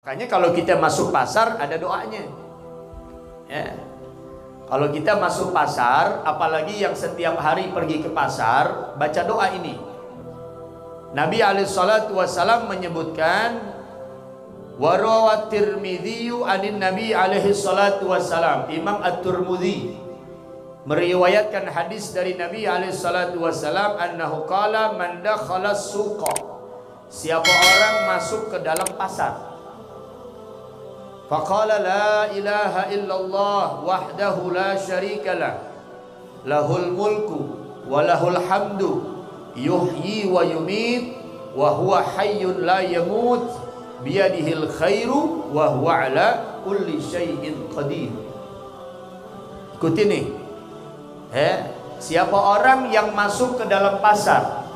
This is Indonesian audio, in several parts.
Makanya kalau kita masuk pasar ada doanya. Ya. Kalau kita masuk pasar, apalagi yang setiap hari pergi ke pasar, baca doa ini. Nabi SAW menyebutkan, warawat Tirmidzi anin Nabi SAW. Imam At-Tirmidzi meriwayatkan hadis dari Nabi SAW, annahu qala man dakhala suqa. Siapa orang masuk ke dalam pasar, faqala la ilaha illallah wahdahu la syarikalah lahul mulku wa lahul hamdu yuhyi wa yumit wa huwa hayyun la yamut biyadihil khairu wa huwa ala kulli syai'in qadir. Ikuti nih. Siapa orang yang masuk ke dalam pasar,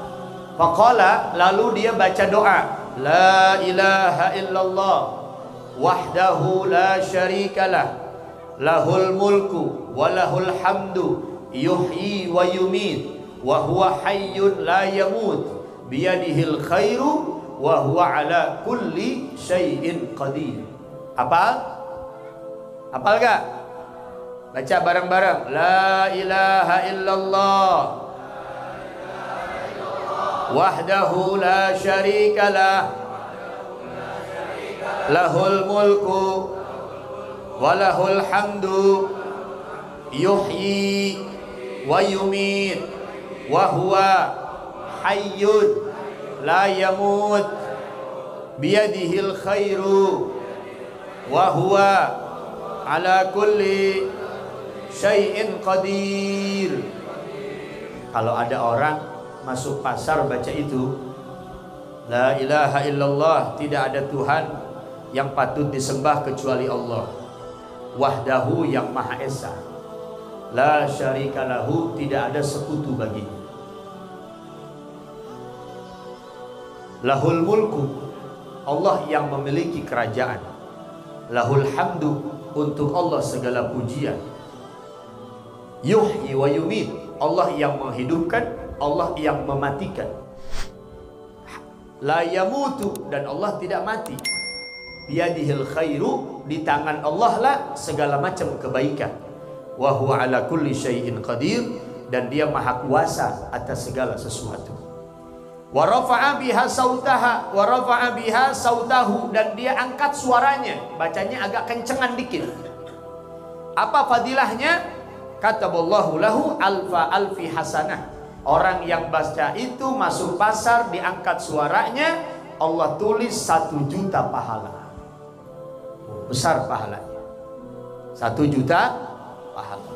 faqala, lalu dia baca doa, la ilaha illallah wahdahu la syarikalah lahul mulku wa lahul hamdu yuhyi wa yumit wa huwa hayyun la yamut biyadihil khairu wa huwa ala kulli syai'in qadir. Hafal gak? Baca bareng-bareng, la ilaha illallah wahdahu la syarikalah lahul mulku wa lahul hamdu yuhyi wa yumit wa huwa hayyun la yamut biyadihil khairu wa huwa ala kulli syai'in qadir. Kalau ada orang masuk pasar baca itu, la ilaha illallah, tidak ada Tuhan yang patut disembah kecuali Allah, wahdahu, yang maha esa, la syarikalahu, tidak ada sekutu baginya, lahul mulku, Allah yang memiliki kerajaan, lahul hamdu, untuk Allah segala pujian, yuhyi wa yumit, Allah yang menghidupkan, Allah yang mematikan, la yamutu, dan Allah tidak mati, biyadihil khairu, di tangan Allah lah segala macam kebaikan, wa huwa ala kulli syai'in qadir, dan dia maha kuasa atas segala sesuatu, wa rafa'a biha sautaha wa rafa'a biha sautahu, dan dia angkat suaranya, bacanya agak kencengan dikit. Apa fadilahnya? Kataballahu lahu alfa alfi hasanah. Orang yang baca itu masuk pasar, diangkat suaranya, Allah tulis 1 juta pahala. Besar pahalanya, 1 juta pahala.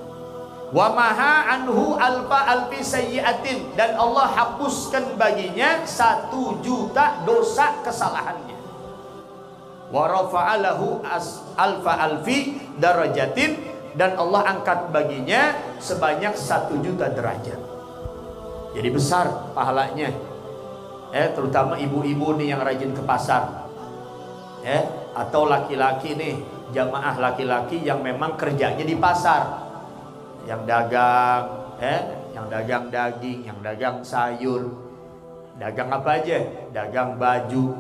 Wa maha anhu alfa alfi sayyi'atin, dan Allah hapuskan baginya 1 juta dosa kesalahannya. Wa rafa'alahu alfa alfi darajatin, dan Allah angkat baginya sebanyak 1 juta derajat. Jadi besar pahalanya. Terutama ibu-ibu nih yang rajin ke pasar, atau laki-laki nih, jamaah laki-laki yang memang kerjanya di pasar, yang dagang, yang dagang daging, yang dagang sayur, dagang apa aja, dagang baju,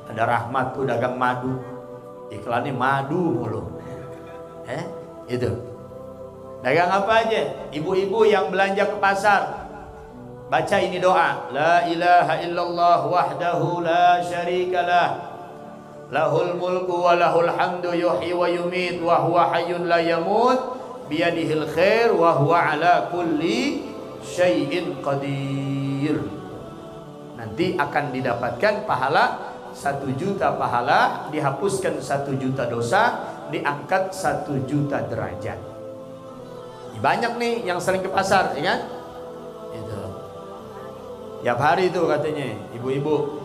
ada Rahmat tuh dagang madu, iklannya madu mulu, itu, dagang apa aja, ibu-ibu yang belanja ke pasar, baca ini doa, la ilaha illallah wahdahu la syarikalah lahul mulku wa lahul hamdu yuhyi wa yumit wa huwa hayyun la yamut biyadihil khair wa huwa ala kulli syai'in qadir. Nanti akan didapatkan pahala 1 juta pahala, dihapuskan 1 juta dosa, diangkat 1 juta derajat. Banyak nih yang sering ke pasar, ya kan? Itu tiap hari itu katanya ibu-ibu,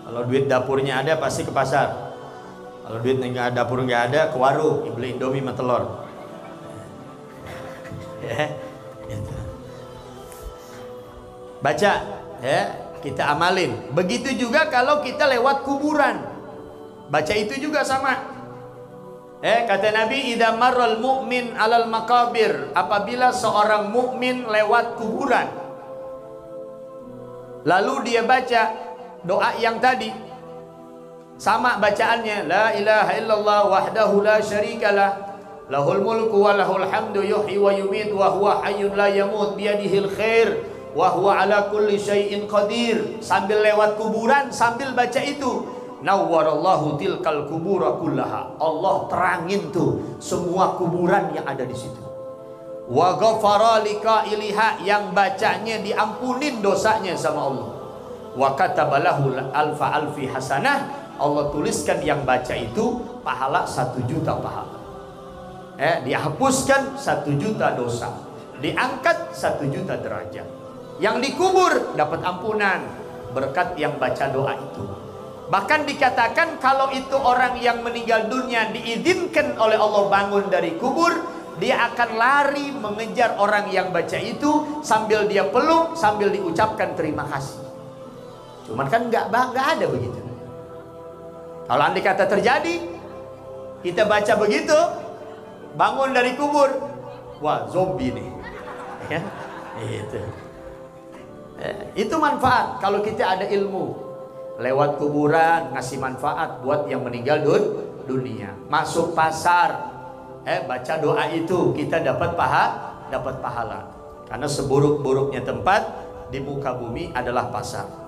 kalau duit dapurnya ada pasti ke pasar. Kalau duit dapur nggak ada, ke warung beli Indomie sama telur. Baca, kita amalin. Begitu juga kalau kita lewat kuburan, baca itu juga sama. Kata Nabi, idza marral mu'min 'alal maqabir, apabila seorang mukmin lewat kuburan, lalu dia baca doa yang tadi, Sama bacaannya, la ilaha illallah wahdahu la syarikalah, lahul mulku wa lahul hamdu yuhyi wa yumiit wa huwa hayyun la yamut biyadihil khair wa huwa ala kulli syai'in qadir. Sambil lewat kuburan, sambil baca itu, nawwarallahu tilkal kubura kullaha, Allah terangin tuh semua kuburan yang ada di situ. Wa ghafara liqailiha, yang bacanya diampunin dosanya sama Allah. Wa katabalahu alfa alfi hasanah, Allah tuliskan yang baca itu pahala 1 juta pahala. Dihapuskan 1 juta dosa, diangkat 1 juta derajat. Yang dikubur dapat ampunan berkat yang baca doa itu. Bahkan dikatakan kalau itu orang yang meninggal dunia diizinkan oleh Allah bangun dari kubur, dia akan lari mengejar orang yang baca itu sambil dia peluk, sambil diucapkan terima kasih. Cuman kan nggak ada begitu. Kalau andai kata terjadi, kita baca begitu, bangun dari kubur, wah zombie nih, ya, itu manfaat kalau kita ada ilmu. Lewat kuburan ngasih manfaat buat yang meninggal dunia. Masuk pasar, baca doa itu, kita dapat pahala. Karena seburuk-buruknya tempat di muka bumi adalah pasar.